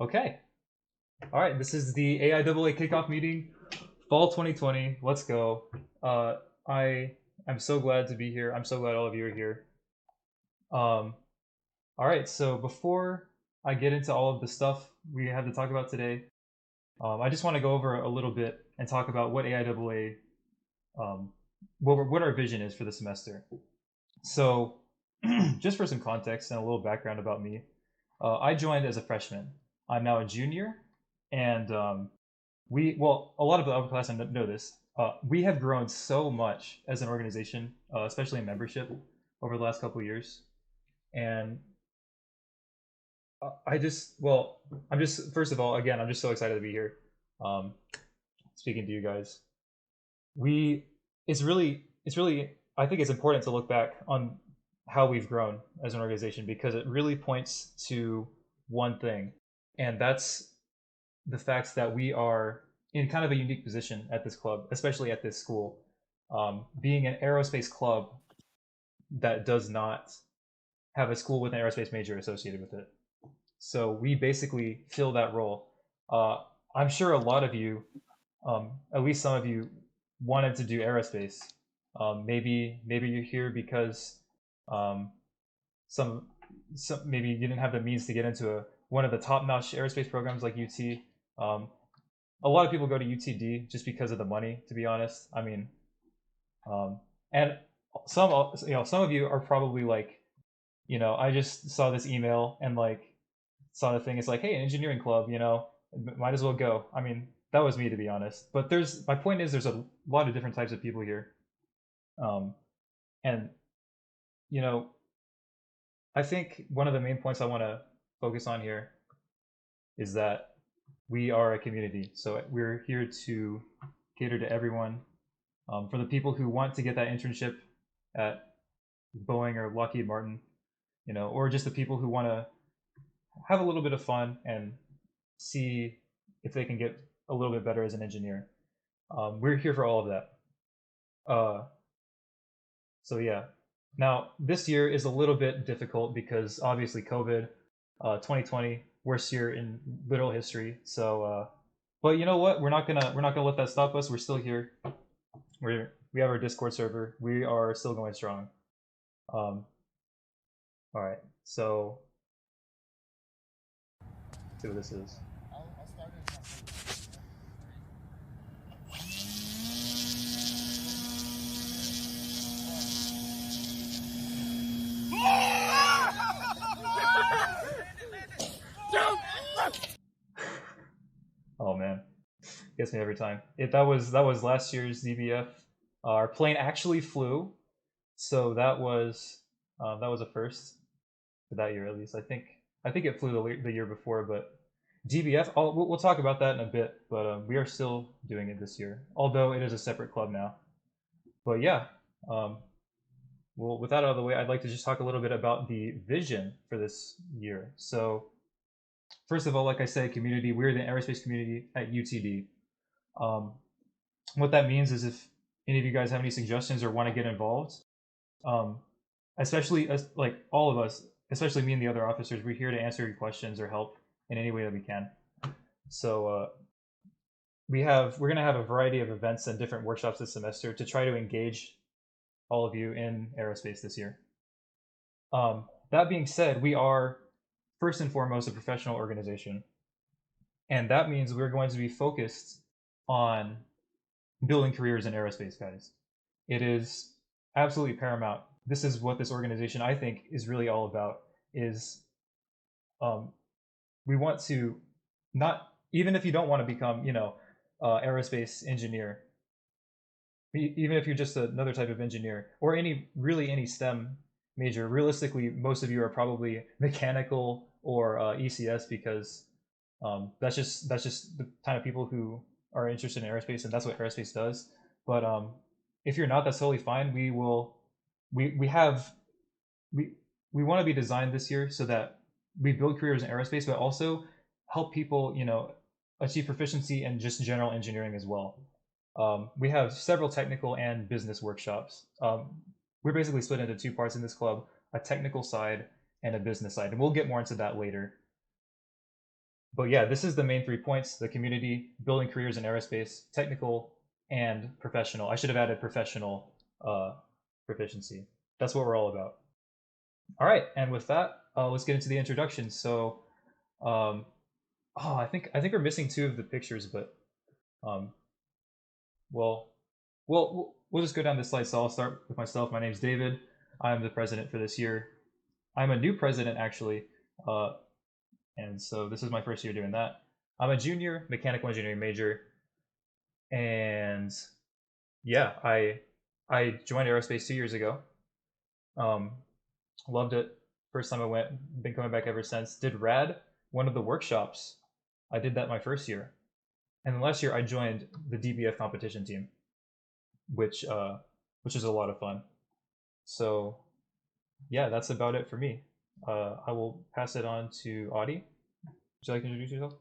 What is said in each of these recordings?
Okay. All right. This is the AIAA kickoff meeting, fall 2020. Let's go. Uh, I'm so glad to be here. I'm so glad all of you are here. Um, all right. So before I get into all of the stuff we have to talk about today, I just want to go over a little bit and talk about what AIAA, what our vision is for the semester. So, just for some context and a little background about me, I joined as a freshman. I'm now a junior, and a lot of the upperclassmen know this. We have grown so much as an organization, especially in membership, over the last couple of years. And I'm just first of all, again, I'm just so excited to be here, um, speaking to you guys. We, it's really, I think it's important to look back on how we've grown as an organization because it really points to one thing, and that's the fact that we are in kind of a unique position at this club, especially at this school, being an aerospace club that does not have a school with an aerospace major associated with it. So we basically fill that role. Uh, I'm sure a lot of you, at least some of you, wanted to do aerospace. Maybe you're here because um, some maybe you didn't have the means to get into one of the top-notch aerospace programs like UT. Um, a lot of people go to UTD just because of the money, to be honest. I mean, and some of you are probably like, I just saw this email and like saw the thing. It's like, hey, an engineering club, might as well go. I mean, that was me, to be honest. But my point is, there's a lot of different types of people here, um, and you know, I think one of the main points I want to focus on here is that we are a community. So we're here to cater to everyone. For the people who want to get that internship at Boeing or Lockheed Martin, or just the people who want to have a little bit of fun and see if they can get a little bit better as an engineer. We're here for all of that. Uh, so yeah. Now this year is a little bit difficult because obviously COVID, 2020, worst year in literal history. So, but you know what? We're not gonna let that stop us. We're still here. We have our Discord server. We are still going strong. Um, all right. So let's see what this is. I'll start it. Oh man, gets me every time. That was last year's DBF. Our plane actually flew, so that was a first for that year at least. I think it flew the year before, but DBF. We'll talk about that in a bit. But we are still doing it this year, although it is a separate club now. But yeah, um, well, with that out of the way, I'd like to just talk a little bit about the vision for this year. So first of all, like I said, community. We're the aerospace community at UTD. Um, what that means is if any of you guys have any suggestions or want to get involved, um, especially like all of us, especially me and the other officers, we're here to answer your questions or help in any way that we can. So we're going to have a variety of events and different workshops this semester to try to engage all of you in aerospace this year. That being said, we are first and foremost a professional organization, and that means we're going to be focused on building careers in aerospace, guys. It is absolutely paramount. This is what this organization, I think, is really all about. Is um, we want to not, even if you don't want to become, aerospace engineer, even if you're just another type of engineer or any STEM major. Realistically, most of you are probably mechanical or ECS because that's just the kind of people who are interested in aerospace, and that's what aerospace does. But if you're not, that's totally fine. We have we we want to be designed this year so that we build careers in aerospace, but also help people, achieve proficiency in just general engineering as well. We have several technical and business workshops. We're basically split into two parts in this club: a technical side and a business side, and we'll get more into that later. But yeah, this is the main 3 points: the community, building careers in aerospace, technical, and professional. I should have added professional proficiency. That's what we're all about. All right, and with that, let's get into the introduction. So, um, oh, I think we're missing two of the pictures, but um, well, we'll just go down this slide. So I'll start with myself. My name's David. I'm the president for this year. I'm a new president actually, uh, and so this is my first year doing that. I'm a junior mechanical engineering major, and yeah, I joined aerospace 2 years ago. Um, Loved it. First time I went, been coming back ever since. Did rad one of the workshops. I did that my first year, and then last year I joined the DBF competition team, which uh, which is a lot of fun. So yeah, that's about it for me. I will pass it on to Audie. Would you like to introduce yourself?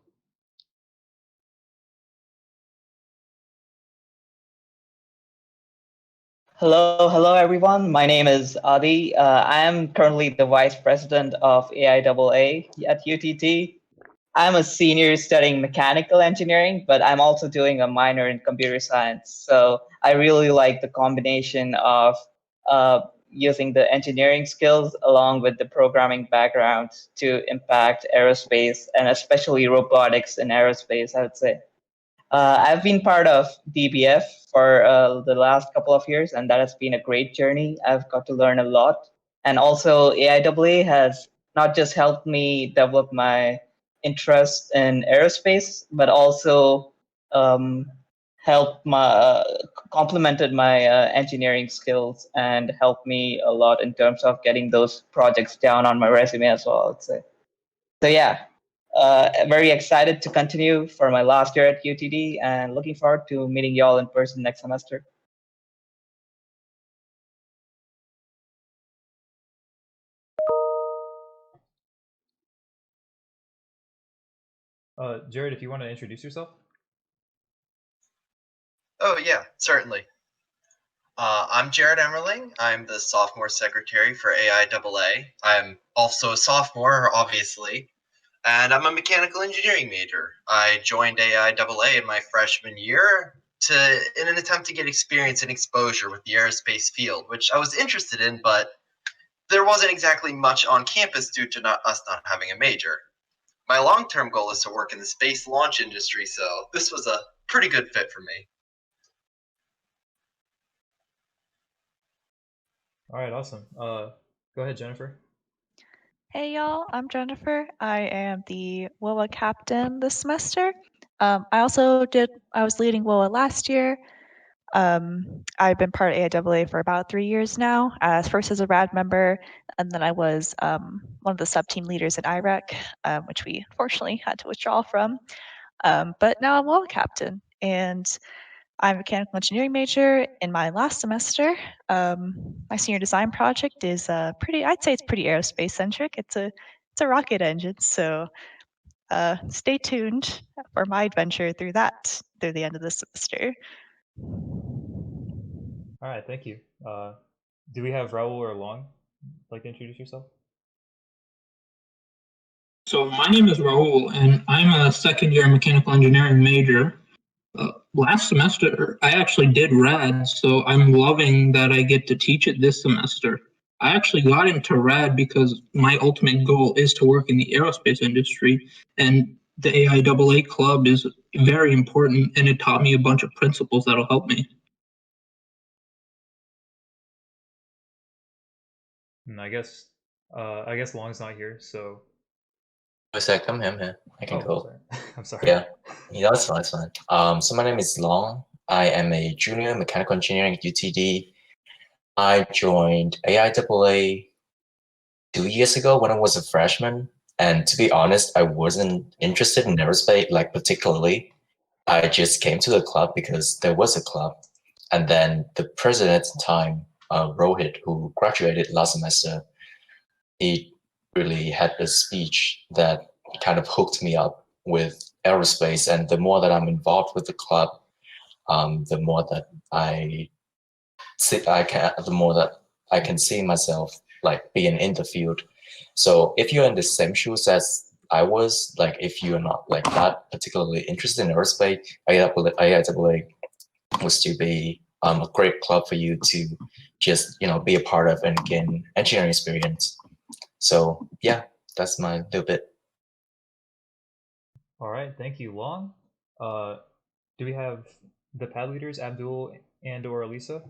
Hello everyone. My name is Adi. I am currently the Vice President of AIAA at UTT. I'm a senior studying mechanical engineering, but I'm also doing a minor in computer science. So I really like the combination of using the engineering skills along with the programming background to impact aerospace and especially robotics in aerospace, I would say. I've been part of DBF for the last couple of years, and that has been a great journey. I've got to learn a lot. And also, AIAA has not just helped me develop my interest in aerospace, but also um, helped my complemented my engineering skills and helped me a lot in terms of getting those projects down on my resume as well, I'd say. So yeah, very excited to continue for my last year at UTD and looking forward to meeting y'all in person next semester. Jared, if you want to introduce yourself. Oh, yeah, certainly. I'm Jared Emmerling. I'm the sophomore secretary for AIAA. I'm also a sophomore, obviously, and I'm a mechanical engineering major. I joined AIAA in my freshman year in an attempt to get experience and exposure with the aerospace field, which I was interested in, but there wasn't exactly much on campus due to us not having a major. My long-term goal is to work in the space launch industry, so this was a pretty good fit for me. All right, awesome. Go ahead, Jennifer. Hey y'all, I'm Jennifer. I am the WOA captain this semester. I was leading WOA last year. I've been part of AIAA for about 3 years now, first as a RAD member, and then I was one of the sub-team leaders at IREC, which we fortunately had to withdraw from. But now I'm WOA captain, and I'm a mechanical engineering major in my last semester. My senior design project is I'd say it's pretty aerospace centric. It's a rocket engine, so stay tuned for my adventure through the end of the semester. All right, thank you. Do we have Raul or Long? Like to introduce yourself? So my name is Raul, and I'm a second-year mechanical engineering major. Last semester, I actually did RAD, so I'm loving that I get to teach it this semester. I actually got into RAD because my ultimate goal is to work in the aerospace industry, and the AIAA club is very important, and it taught me a bunch of principles that'll help me. And I guess Long's not here, so. A sec, I'm here. I can go. Sorry. I'm sorry. Yeah, that's fine, that's fine. So my name is Long. I am a junior mechanical engineering at UTD. I joined AIAA 2 years ago when I was a freshman. And to be honest, I wasn't interested in aerospace, like particularly. I just came to the club because there was a club. And then the president at the time, Rohit, who graduated last semester, he really had a speech that kind of hooked me up with aerospace. And the more that I'm involved with the club, the more that the more that I can see myself like being in the field. So if you're in the same shoes as I was, like if you're not like that particularly interested in aerospace, IIAA was to be a great club for you to just be a part of and gain engineering experience. So yeah, that's my little bit. All right, thank you, Long. Do we have the pad leaders, Abdul and or Elisa?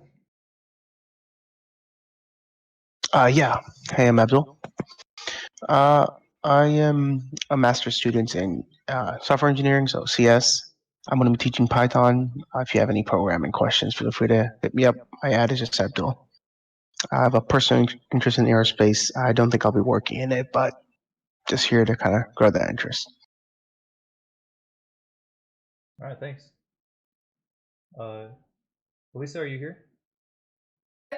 Yeah. Hey, I'm Abdul. I am a master's student in software engineering, so CS. I'm going to be teaching Python. If you have any programming questions, feel free to hit me up. My ad is just Abdul. I have a personal interest in aerospace. I don't think I'll be working in it, but just here to kind of grow that interest. All right, thanks. Elisa, are you here?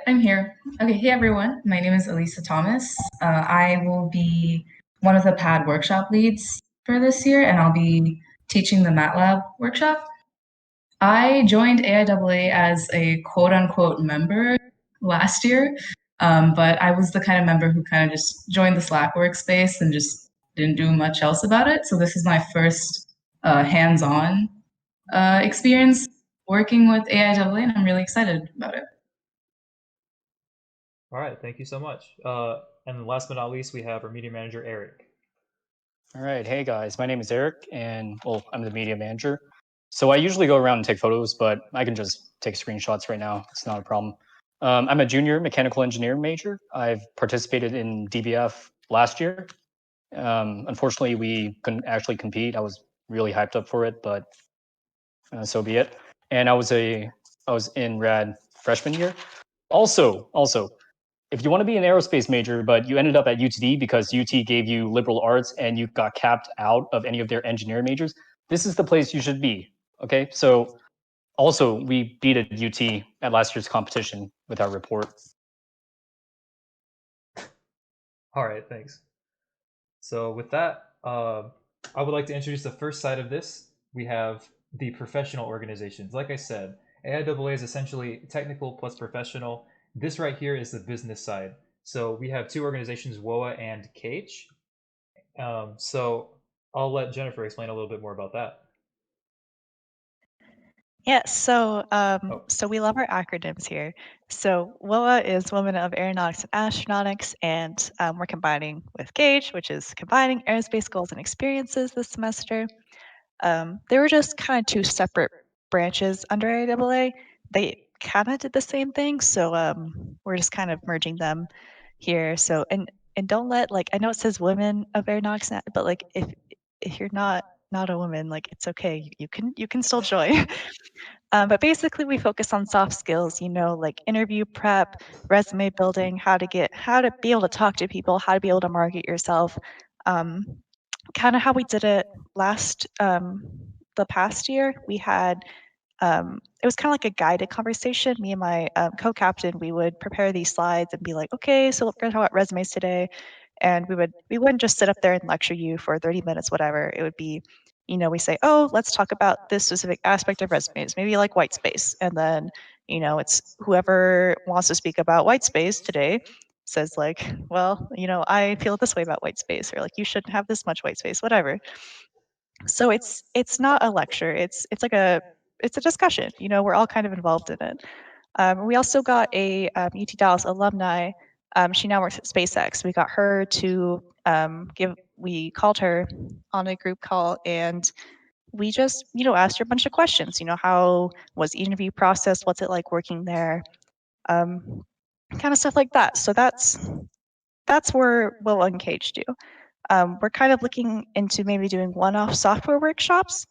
I'm here. Okay, hey everyone. My name is Elisa Thomas. I will be one of the CAD workshop leads for this year, and I'll be teaching the Matlab workshop. I joined AIAA as a quote unquote member last year, but I was the kind of member who kind of just joined the Slack workspace and just didn't do much else about it. So this is my first hands on experience working with AIAA, and I'm really excited about it. All right, thank you so much. And last but not least, we have our media manager, Eric. All right, hey guys, my name is Eric, and well, I'm the media manager. So I usually go around and take photos, but I can just take screenshots right now. It's not a problem. I'm a junior mechanical engineering major. I've participated in DBF last year. Unfortunately, we couldn't actually compete. I was really hyped up for it, but so be it. And I was in rad freshman year. Also, if you want to be an aerospace major, but you ended up at UTD because UT gave you liberal arts and you got capped out of any of their engineering majors, this is the place you should be. Okay, so also we beat at UT at last year's competition with our report. All right, thanks. So with that, I would like to introduce the first side of this. We have the professional organizations. Like I said, AIAA is essentially technical plus professional. This right here is the business side. So we have two organizations, WOA and CAGE. So I'll let Jennifer explain a little bit more about that. Yes, so we love our acronyms here. So WOA is Women of Aeronautics and Astronautics, and we're combining with CAGE, which is combining aerospace goals and experiences this semester. They were just kind of two separate branches under AAA. They kind of did the same thing, so we're just kind of merging them here. So and don't let, like, I know it says Women of Aeronautics, but like if you're not a woman, like, it's okay. You can still join. But basically, we focus on soft skills, like interview prep, resume building, how to be able to talk to people, how to be able to market yourself. Kind of how we did it the past year. We had it was kind of like a guided conversation. Me and my co-captain, we would prepare these slides and be like, okay, so we're gonna talk about resumes today, and we wouldn't just sit up there and lecture you for 30 minutes, whatever. It would be, we say, oh, let's talk about this specific aspect of resumes, maybe like white space, and then it's whoever wants to speak about white space today says like, well, I feel this way about white space, or like you shouldn't have this much white space, whatever. So it's not a lecture. It's a discussion. We're all kind of involved in it. We also got a UT Dallas alumni. She now works at SpaceX. We got her to we called her on a group call, and we just asked her a bunch of questions. How was the interview process? What's it like working there? Kind of stuff like that. So that's where Will Uncaged do. We're kind of looking into maybe doing one-off software workshops,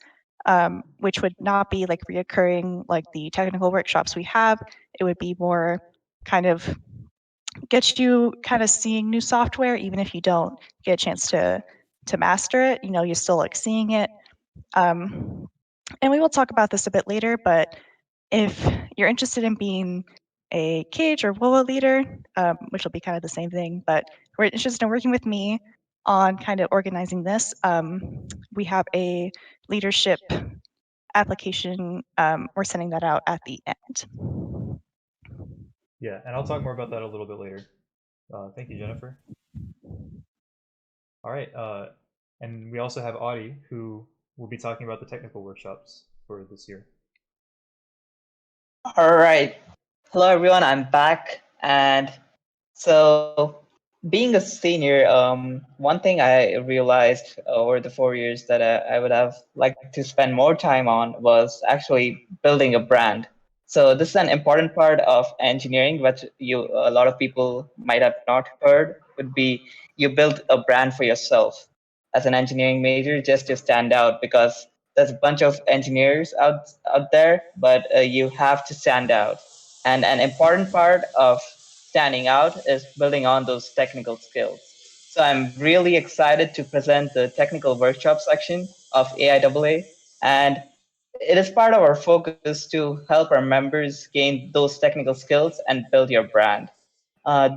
which would not be like reoccurring like the technical workshops we have. It would be more kind of get you kind of seeing new software, even if you don't get a chance to master it. You're still like seeing it. And we will talk about this a bit later, but if you're interested in being a CAGE or WOA leader, which will be kind of the same thing, but we're interested in working with me on kind of organizing this, we have a leadership application. We're sending that out at the end. Yeah, and I'll talk more about that a little bit later. Thank you, Jennifer. All right, And we also have Audie, who will be talking about the technical workshops for this year. All right. Hello, everyone. I'm back. And so, being a senior, one thing I realized over the 4 years that I would have liked to spend more time on was actually building a brand. So this is an important part of engineering, which a lot of people might have not heard, would be you build a brand for yourself as an engineering major just to stand out, because there's a bunch of engineers out there, but you have to stand out. And an important part of standing out is building on those technical skills. So I'm really excited to present the technical workshop section of AIAA, and it is part of our focus to help our members gain those technical skills and build your brand.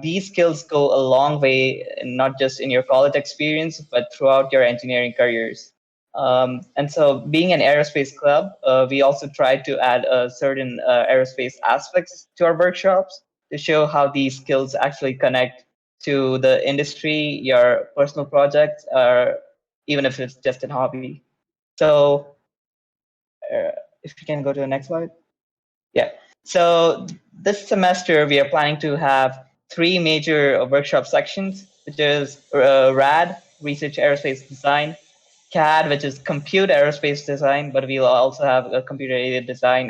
These skills go a long way, not just in your college experience, but throughout your engineering careers. And so, being an aerospace club, we also try to add certain aerospace aspects to our workshops to show how these skills actually connect to the industry, your personal projects, or even if it's just a hobby. So, if you can go to the next slide. Yeah. So this semester we are planning to have 3 major workshop sections, which is RAD, Research Aerospace Design, CAD, which is Compute Aerospace Design, but we'll also have a computer-aided design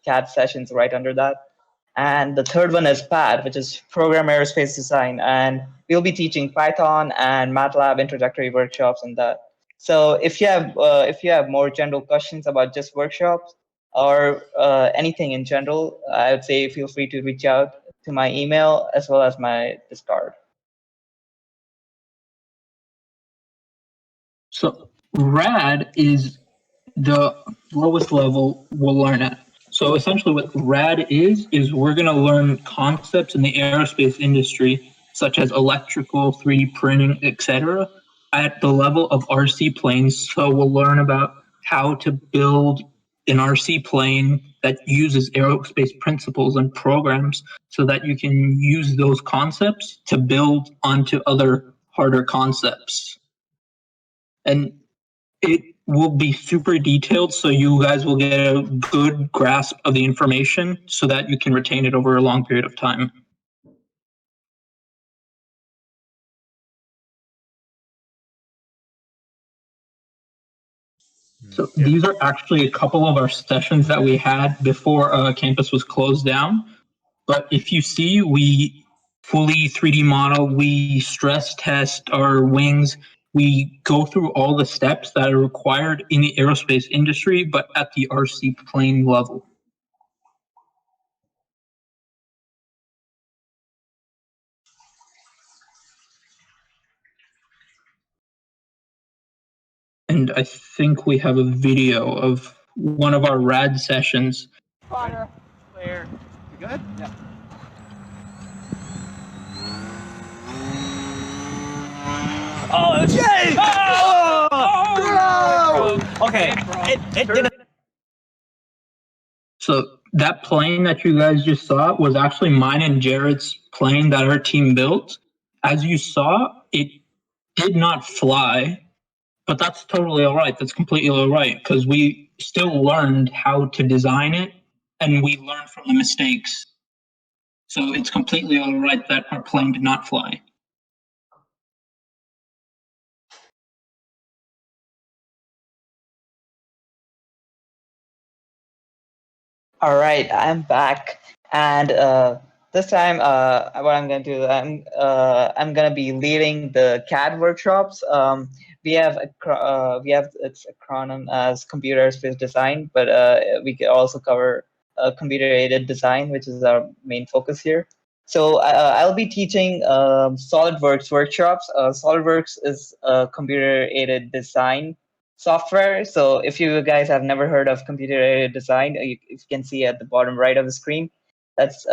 CAD sessions right under that. And the third one is PAD, which is Program Aerospace Design, and we'll be teaching Python and Matlab introductory workshops and that. So if you have more general questions about just workshops or anything in general, I would say feel free to reach out to my email as well as my Discord. So RAD is the lowest level we'll learn at. So essentially what RAD is we're going to learn concepts in the aerospace industry, such as electrical, 3D printing, etc., at the level of RC planes. So we'll learn about how to build an RC plane that uses aerospace principles and programs so that you can use those concepts to build onto other harder concepts. And it will be super detailed, so you guys will get a good grasp of the information so that you can retain it over a long period of time. So these are actually a couple of our sessions that we had before campus was closed down. But if you see, we fully 3D model, we stress test our wings, we go through all the steps that are required in the aerospace industry, but at the RC plane level. And I think we have a video of one of our RAD sessions. Spotter. Clear. You good? Yeah. Oh, Jay! Oh! Okay, it didn't. So that plane that you guys just saw was actually mine and Jared's plane that our team built. As you saw, it did not fly, but that's totally all right. That's completely all right because we still learned how to design it and we learned from the mistakes. So it's completely all right that our plane did not fly. All right, I'm back, and this time, what I'm going to do, I'm going to be leading the CAD workshops. We have its acronym as Computer Aerospace Design, but we can also cover computer-aided design, which is our main focus here. So I'll be teaching SolidWorks workshops. SolidWorks is a computer-aided design software. So if you guys have never heard of computer-aided design, you can see at the bottom right of the screen, that's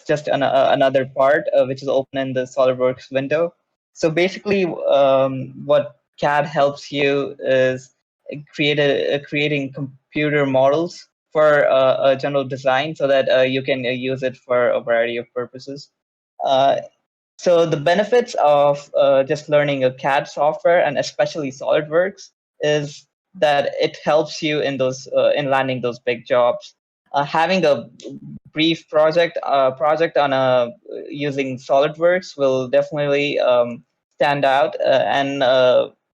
just another part which is open in the SolidWorks window. So basically, what CAD helps you is creating computer models for a general design so that you can use it for a variety of purposes. So the benefits of just learning a CAD software, and especially SolidWorks, is that it helps you in those in landing those big jobs. Having a brief project on a using SolidWorks will definitely stand out, and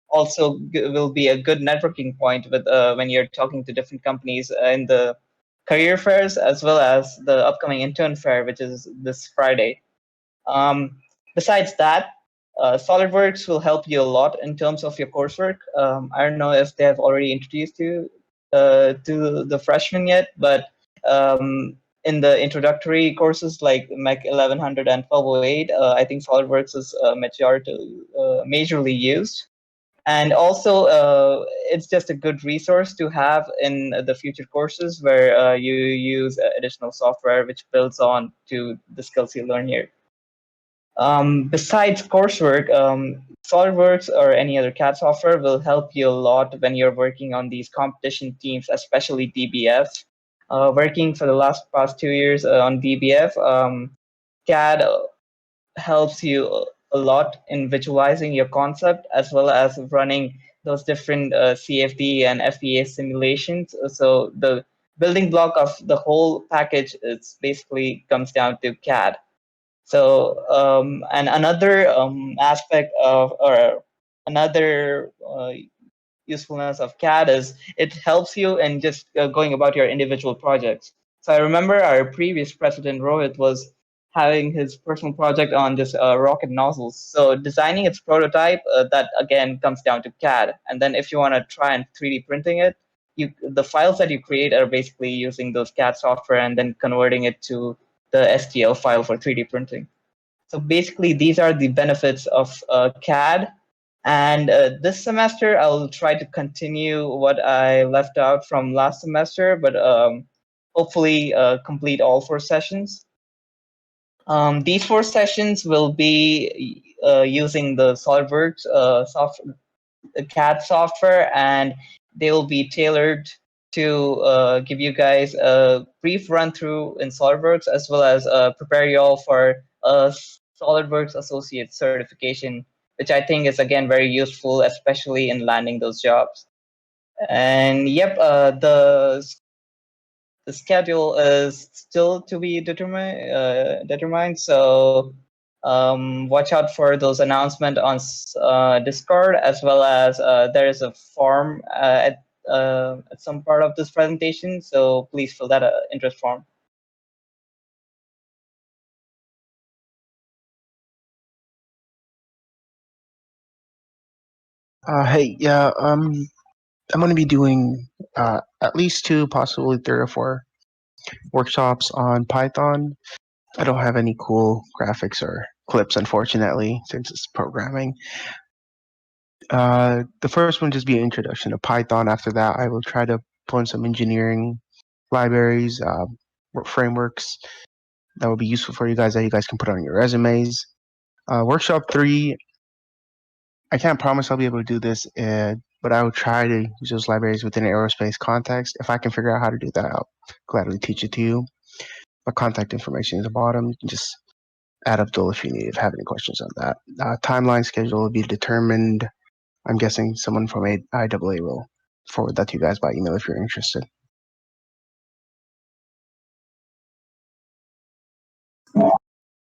also will be a good networking point with when you're talking to different companies in the career fairs, as well as the upcoming intern fair, which is this Friday. Besides that, SolidWorks will help you a lot in terms of your coursework. I don't know if they have already introduced you to the freshmen yet, but in the introductory courses like Mech 1100 and 1208, I think SolidWorks is majorly used. And also, it's just a good resource to have in the future courses where you use additional software which builds on to the skills you learn here. Besides coursework, SolidWorks or any other CAD software will help you a lot when you're working on these competition teams, especially DBF. Working for the past 2 years on DBF, CAD helps you a lot in visualizing your concept as well as running those different CFD and FEA simulations. So the building block of the whole package is basically comes down to CAD. So, and another aspect of, or another usefulness of CAD is it helps you in just going about your individual projects. So I remember our previous president, Rohit, was having his personal project on just rocket nozzles. So designing its prototype, that again comes down to CAD. And then if you want to try and 3D printing it, the files that you create are basically using those CAD software and then converting it to the STL file for 3D printing. So basically, these are the benefits of CAD. And this semester, I'll try to continue what I left out from last semester, but hopefully complete all 4 sessions. These 4 sessions will be using the SolidWorks CAD software, and they will be tailored to give you guys a brief run through in SolidWorks, as well as prepare you all for a SolidWorks Associate certification, which I think is again very useful, especially in landing those jobs. And yep, the schedule is still to be determined. So watch out for those announcements on Discord, as well as there is a form at some part of this presentation. So please fill that interest form. Hey, yeah, I'm going to be doing at least 2, possibly 3 or 4 workshops on Python. I don't have any cool graphics or clips, unfortunately, since it's programming. The first one just be an introduction to Python. After that, I will try to pull in some engineering libraries, frameworks that will be useful for you guys that you guys can put on your resumes. Workshop 3, I can't promise I'll be able to do this, but I will try to use those libraries within an aerospace context. If I can figure out how to do that, I'll gladly teach it to you. My contact information is at the bottom. You can just add up Abdul if you need, if you have any questions on that. Timeline schedule will be determined. I'm guessing someone from IAA will forward that to you guys by email if you're interested.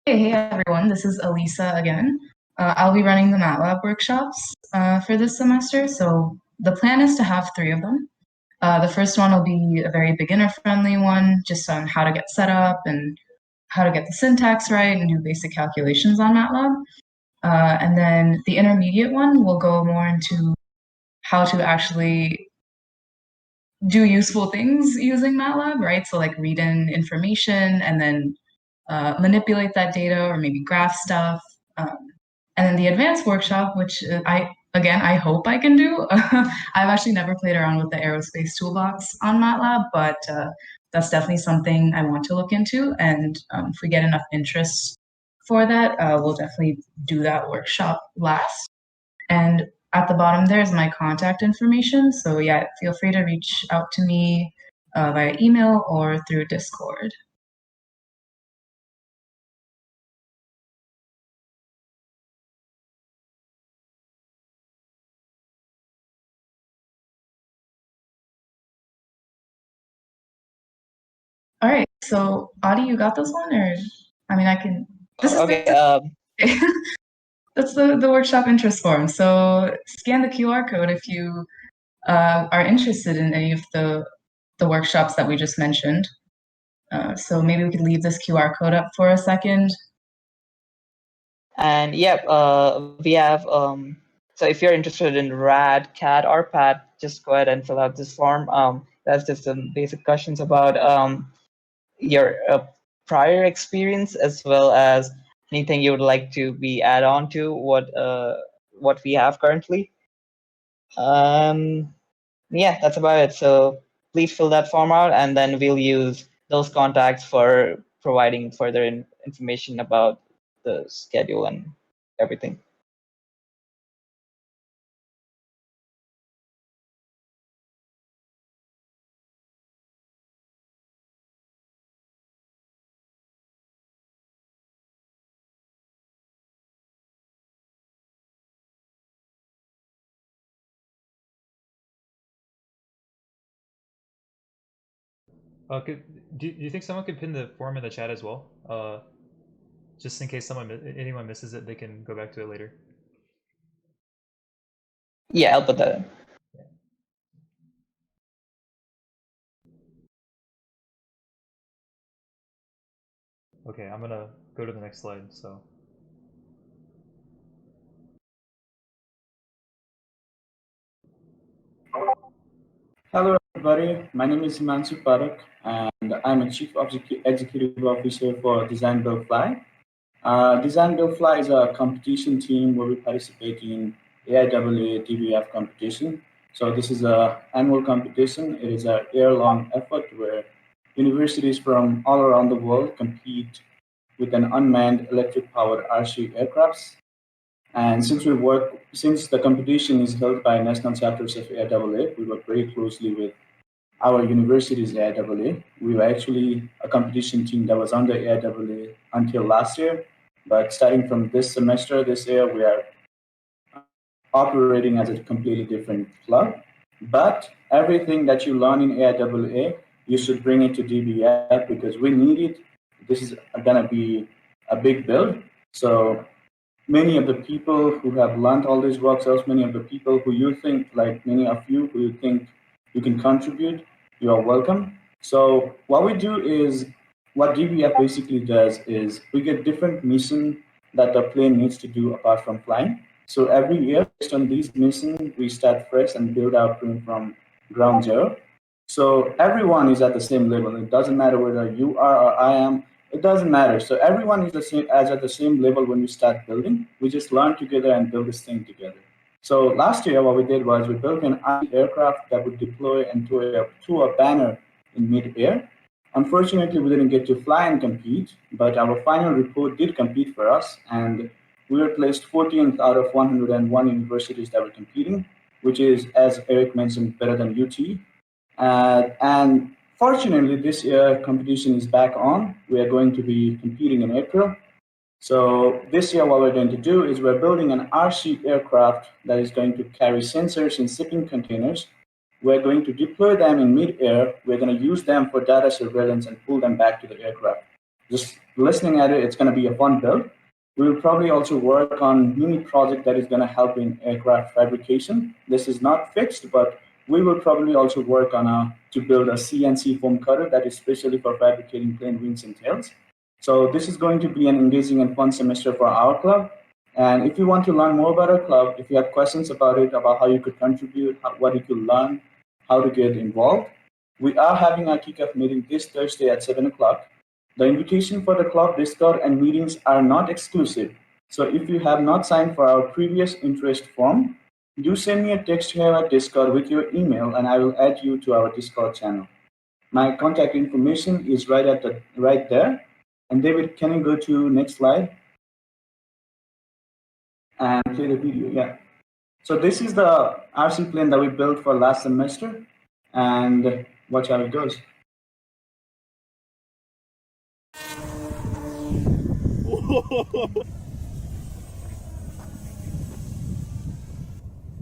Hey everyone, this is Elisa again. I'll be running the Matlab workshops for this semester. So the plan is to have 3 of them. The first one will be a very beginner-friendly one, just on how to get set up and how to get the syntax right and do basic calculations on MATLAB. And then the intermediate one will go more into how to actually do useful things using MATLAB, right? So like read in information and then manipulate that data or maybe graph stuff. And then the advanced workshop, which I hope I can do. I've actually never played around with the Aerospace toolbox on MATLAB, but that's definitely something I want to look into. And if we get enough interest for that, we'll definitely do that workshop last. And at the bottom there is my contact information. So yeah, feel free to reach out to me via email or through Discord. All right. So, Adi, you got this one, or I mean, I can. This is Okay. that's the workshop interest form. So scan the QR code if you are interested in any of the workshops that we just mentioned. So maybe we could leave this QR code up for a second. And yeah, we have. So if you're interested in RAD, CAD, or PAD, just go ahead and fill out this form. That's just some basic questions about your prior experience, as well as anything you would like to be add on to what we have currently. Yeah, that's about it. So please fill that form out, and then we'll use those contacts for providing further information about the schedule and everything. Do you think someone could pin the form in the chat as well? Just in case anyone misses it, they can go back to it later. Yeah, I'll put that in. Okay, I'm gonna go to the next slide. So. Hello, everybody. My name is Himanshu Parak, and I'm a Chief Executive Officer for Design Build Fly. Design Build Fly is a competition team where we participate in AIAA DBF competition. So this is an annual competition. It is a year-long effort where universities from all around the world compete with an unmanned electric-powered RC aircrafts. And since the competition is held by national chapters of AIAA, we work very closely with our university's AIAA. We were actually a competition team that was under AIAA until last year, but starting from this year, we are operating as a completely different club. But everything that you learn in AIAA, you should bring it to DBF because we need it. This is going to be a big build. So many of the people who have learned all these workshops, many of the people who you think, like many of you who you think you can contribute, you are welcome. So what we do is, what DBF basically does is we get different missions that the plane needs to do apart from flying. So every year, based on these missions, we start fresh and build our plane from ground zero. So everyone is at the same level. It doesn't matter whether you are or I am. It doesn't matter. So everyone is at the same level when we start building. We just learn together and build this thing together. So last year, what we did was we built an aircraft that would deploy and to a banner in mid-air. Unfortunately, we didn't get to fly and compete, but our final report did compete for us, and we were placed 14th out of 101 universities that were competing, which is, as Eric mentioned, better than UT. And fortunately, this year competition is back on. We are going to be competing in April. So this year, what we're going to do is we're building an RC aircraft that is going to carry sensors in shipping containers. We're going to deploy them in mid-air. We're going to use them for data surveillance and pull them back to the aircraft. Just listening at it, it's going to be a fun build. We'll probably also work on mini project that is going to help in aircraft fabrication. This is not fixed, but we will probably also work on to build a CNC foam cutter that is specially for fabricating plane wings and tails. So this is going to be an engaging and fun semester for our club. And if you want to learn more about our club, if you have questions about it, about how you could contribute, what you could learn, how to get involved, we are having our kickoff meeting this Thursday at 7 o'clock. The invitation for the club Discord and meetings are not exclusive. So if you have not signed for our previous interest form, do send me a text here at Discord with your email, and I will add you to our Discord channel. My contact information is right there. And David, can you go to next slide and play the video? Yeah. So this is the RC plane that we built for last semester, and watch how it goes.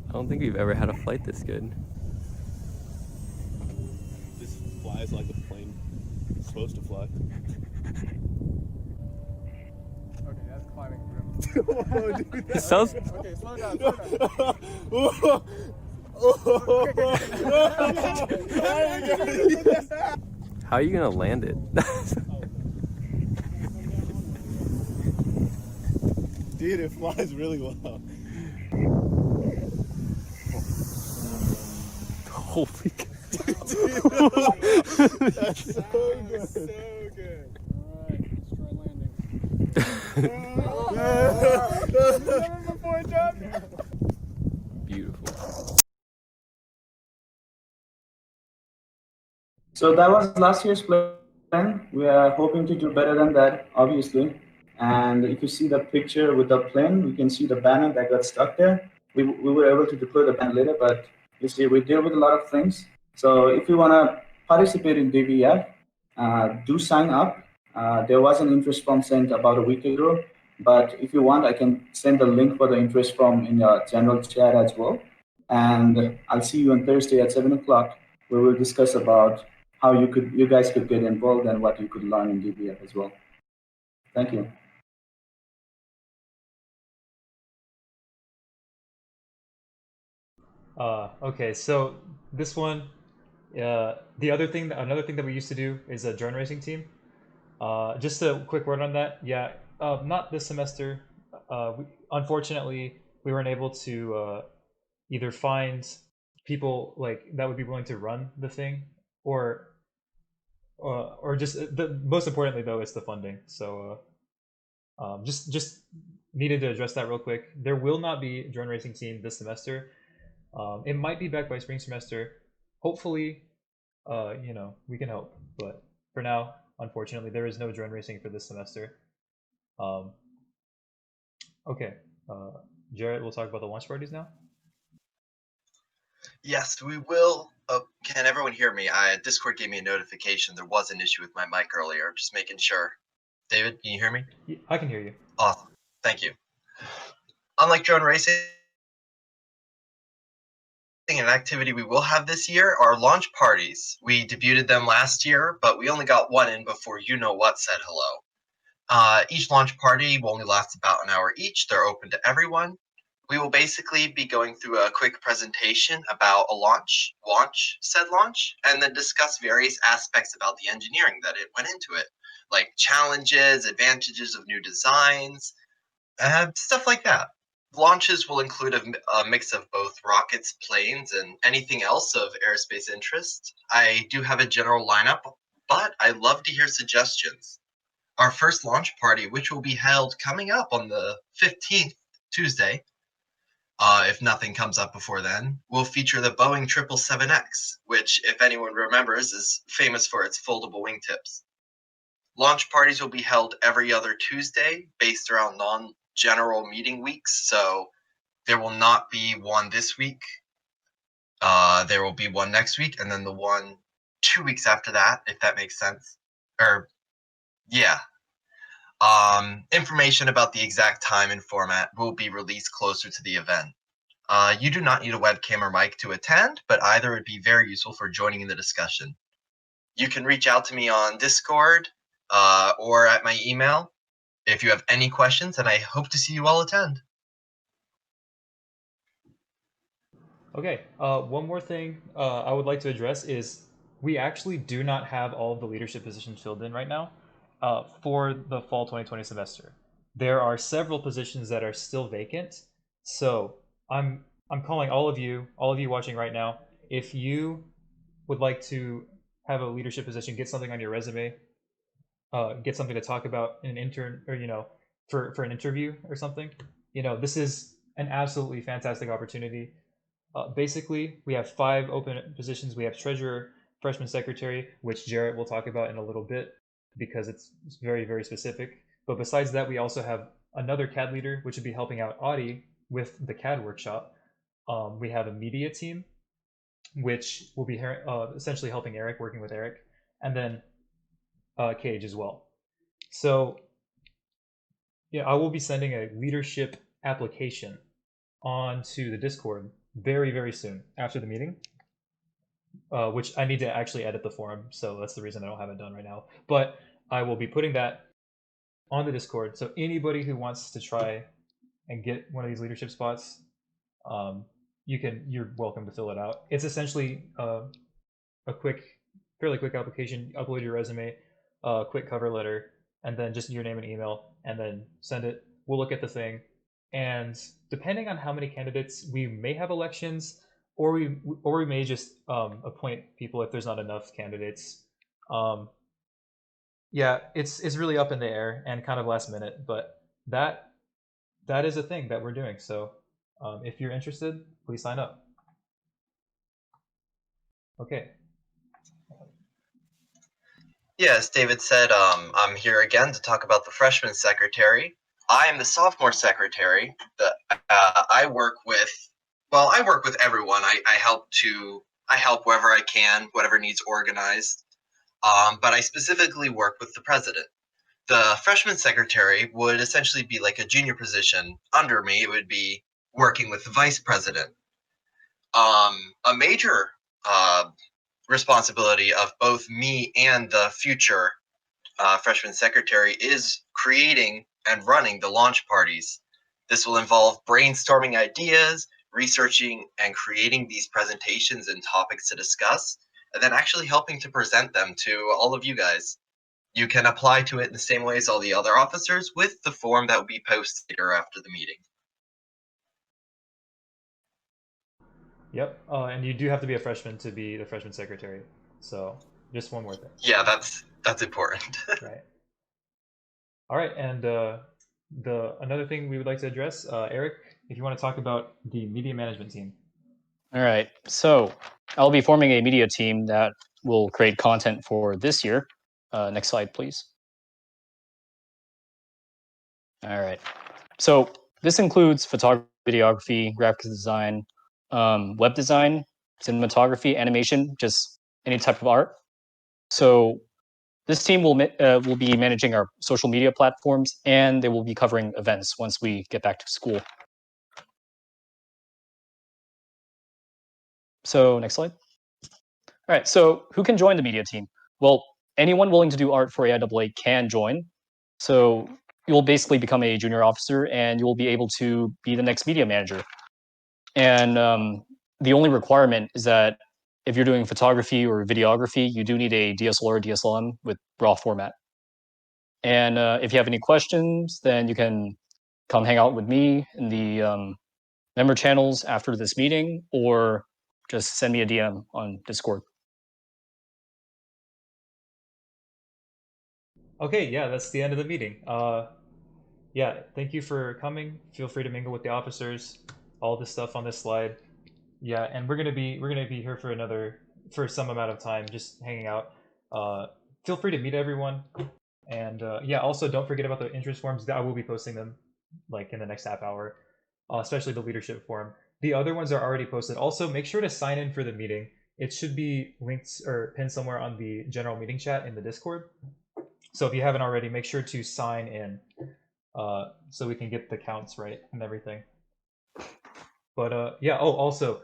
I don't think we've ever had a flight this good. This flies like a plane. supposed to fly. Okay, that's climbing. Oh, dude, It sounds. Okay, slow down, slow down. How are you gonna land it? Dude, it flies really well. Holy cow. That's so good. So good. Alright, let's try landing. Never before done. Beautiful. So that was last year's plan. We are hoping to do better than that, obviously. And if you see the picture with the plane, you can see the banner that got stuck there. We were able to deploy the banner later, but you see, we deal with a lot of things. So if you want to participate in DVF, do sign up. There was an interest form sent about a week ago, but if you want, I can send the link for the interest form in the general chat as well. And I'll see you on Thursday at 7 o'clock. We will discuss about how you guys could get involved and what you could learn in DVF as well. Thank you. Okay, so this one, another thing that we used to do is a drone racing team. Just a quick word on that. Yeah, not this semester. Unfortunately, we weren't able to either find people like that would be willing to run the thing, or just the most importantly though is the funding. So just needed to address that real quick. There will not be a drone racing team this semester. It might be back by spring semester. Hopefully, we can help. But for now, unfortunately, there is no drone racing for this semester. Okay, Jarrett, we'll talk about the launch parties now. Yes, we will. Oh, can everyone hear me? Discord gave me a notification. There was an issue with my mic earlier. Just making sure. David, can you hear me? I can hear you. Awesome. Thank you. Unlike drone racing, an activity we will have this year are launch parties. We debuted them last year, but we only got one in before you know what said hello. Each launch party will only last about an hour each. They're open to everyone. We will basically be going through a quick presentation about a launch, and then discuss various aspects about the engineering that it went into it, like challenges, advantages of new designs, stuff like that. Launches will include a mix of both rockets, planes, and anything else of aerospace interest. I do have a general lineup, but I'd love to hear suggestions. Our first launch party, which will be held coming up on the 15th, Tuesday, if nothing comes up before then, will feature the Boeing 777X, which, if anyone remembers, is famous for its foldable wingtips. Launch parties will be held every other Tuesday based around non-general meeting weeks, so there will not be one this week. There will be one next week, and then the one 2 weeks after that, if that makes sense. Yeah. Information about the exact time and format will be released closer to the event. You do not need a webcam or mic to attend, but either would be very useful for joining in the discussion. You can reach out to me on Discord or at my email if you have any questions, and I hope to see you all attend. Okay, one more thing I would like to address is we actually do not have all of the leadership positions filled in right now for the fall 2020 semester. There are several positions that are still vacant, so I'm calling all of you watching right now. If you would like to have a leadership position, get something on your resume, get something to talk about in an intern, or for an interview or something. This is an absolutely fantastic opportunity. Basically, we have 5 open positions. We have treasurer, freshman secretary, which Jarrett will talk about in a little bit because it's very, very specific. But besides that, we also have another CAD leader, which would be helping out Audie with the CAD workshop. We have a media team, which will be essentially helping Eric, working with Eric, and then Cage as well. So, yeah, I will be sending a leadership application onto the Discord very, very soon after the meeting. which I need to actually edit the forum, so that's the reason I don't have it done right now. But I will be putting that on the Discord, so anybody who wants to try and get one of these leadership spots, you're welcome to fill it out. It's essentially a fairly quick application. Upload your resume, quick cover letter, and then just your name and email, and then send it. We'll look at the thing, and depending on how many candidates, we may have elections, or we may just appoint people if there's not enough candidates. Yeah, it's really up in the air and kind of last minute, but that is a thing that we're doing. So if you're interested, please sign up. Okay. Yeah, as David said, I'm here again to talk about the freshman secretary. I am the sophomore secretary. I work with everyone. I help wherever I can, whatever needs organized. But I specifically work with the president. The freshman secretary would essentially be like a junior position under me. It would be working with the vice president. A major responsibility of both me and the future freshman secretary is creating and running the launch parties. This will involve brainstorming ideas, researching and creating these presentations and topics to discuss, and then actually helping to present them to all of you guys. You can apply to it in the same way as all the other officers with the form that will be posted later after the meeting. Yep, and you do have to be a freshman to be the freshman secretary. So just one more thing. Yeah, that's important. Right. All right, and another thing we would like to address, Eric, if you want to talk about the media management team. All right, so I'll be forming a media team that will create content for this year. Next slide, please. All right, so this includes photography, videography, graphics design, web design, cinematography, animation, just any type of art. So this team will be managing our social media platforms, and they will be covering events once we get back to school. So next slide. All right, so who can join the media team? Well, anyone willing to do art for AIAA can join. So you'll basically become a junior officer, and you will be able to be the next media manager. And the only requirement is that if you're doing photography or videography, you do need a DSLR or DSLM with RAW format. And if you have any questions, then you can come hang out with me in the member channels after this meeting, or just send me a DM on Discord. Okay, yeah, that's the end of the meeting. Yeah, thank you for coming. Feel free to mingle with the officers. All this stuff on this slide. Yeah, and we're gonna be here for some amount of time, just hanging out. Feel free to meet everyone, and yeah, also don't forget about the interest forms. I will be posting them like in the next half hour, especially the leadership form. The other ones are already posted. Also, make sure to sign in for the meeting. It should be linked or pinned somewhere on the general meeting chat in the Discord. So if you haven't already, make sure to sign in so we can get the counts right and everything. But yeah. Oh, also,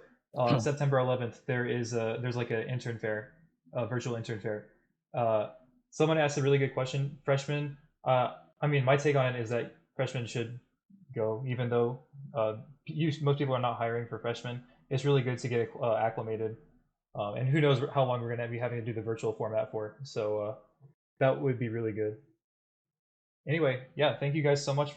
September 11th, there's like an intern fair, a virtual intern fair. Someone asked a really good question. Freshmen. I mean, my take on it is that freshmen should go, even though most people are not hiring for freshmen. It's really good to get acclimated, and who knows how long we're going to be having to do the virtual format for. So that would be really good. Anyway, yeah, thank you guys so much